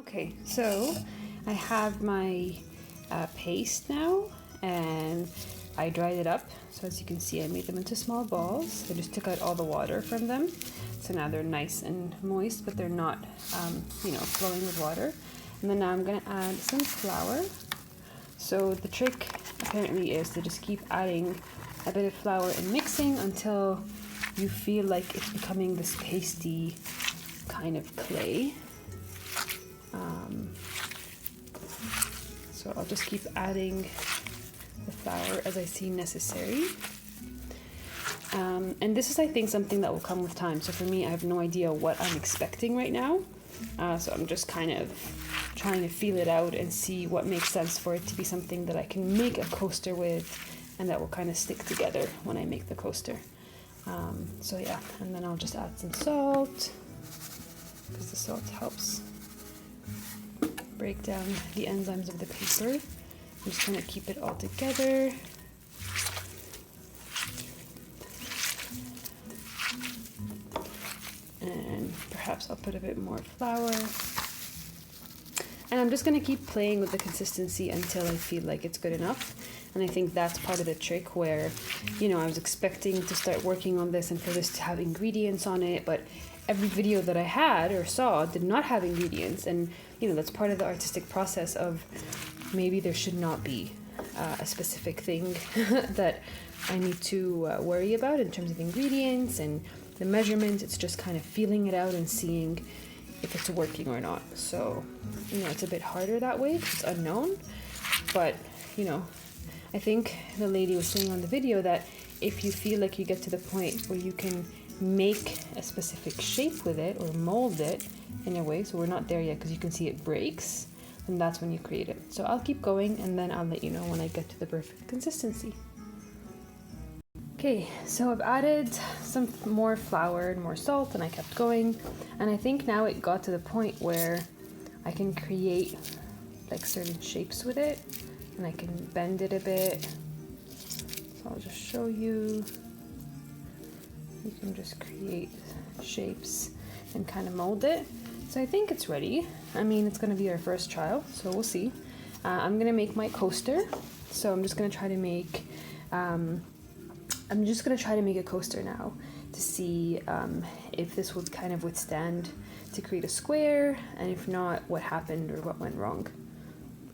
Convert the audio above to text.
Okay, so I have my paste now, and I dried it up. So as you can see, I made them into small balls. I just took out all the water from them. So now they're nice and moist, but they're not, flowing with water. And then now I'm gonna add some flour. So the trick apparently is to just keep adding a bit of flour and mixing until you feel like it's becoming this pasty kind of clay. So I'll just keep adding the flour as I see necessary. And this is, I think, something that will come with time. So for me, I have no idea what I'm expecting right now. So I'm just kind of trying to feel it out and see what makes sense for it to be something that I can make a coaster with and that will kind of stick together when I make the coaster. So yeah, and then I'll just add some salt because the salt helps break down the enzymes of the paper. I'm just going to keep it all together. And perhaps I'll put a bit more flour. And I'm just going to keep playing with the consistency until I feel like it's good enough. And I think that's part of the trick where, I was expecting to start working on this and for this to have ingredients on it, but every video that I had or saw did not have ingredients. And, that's part of the artistic process of maybe there should not be a specific thing that I need to worry about in terms of ingredients and the measurements. It's just kind of feeling it out and seeing if it's working or not. So, it's a bit harder that way. It's unknown. But, I think the lady was saying on the video that if you feel like you get to the point where you can make a specific shape with it or mold it in a way, so we're not there yet because you can see it breaks, and that's when you create it. So I'll keep going and then I'll let you know when I get to the perfect consistency. Okay, so I've added some more flour and more salt and I kept going, and I think now it got to the point where I can create like certain shapes with it and I can bend it a bit. So I'll just show you. You can just create shapes and kind of mold it. So I think it's ready. I mean, it's going to be our first trial, so we'll see. I'm going to make my coaster. So I'm just going to try to make a coaster now to see if this would kind of withstand to create a square, and if not, what happened or what went wrong.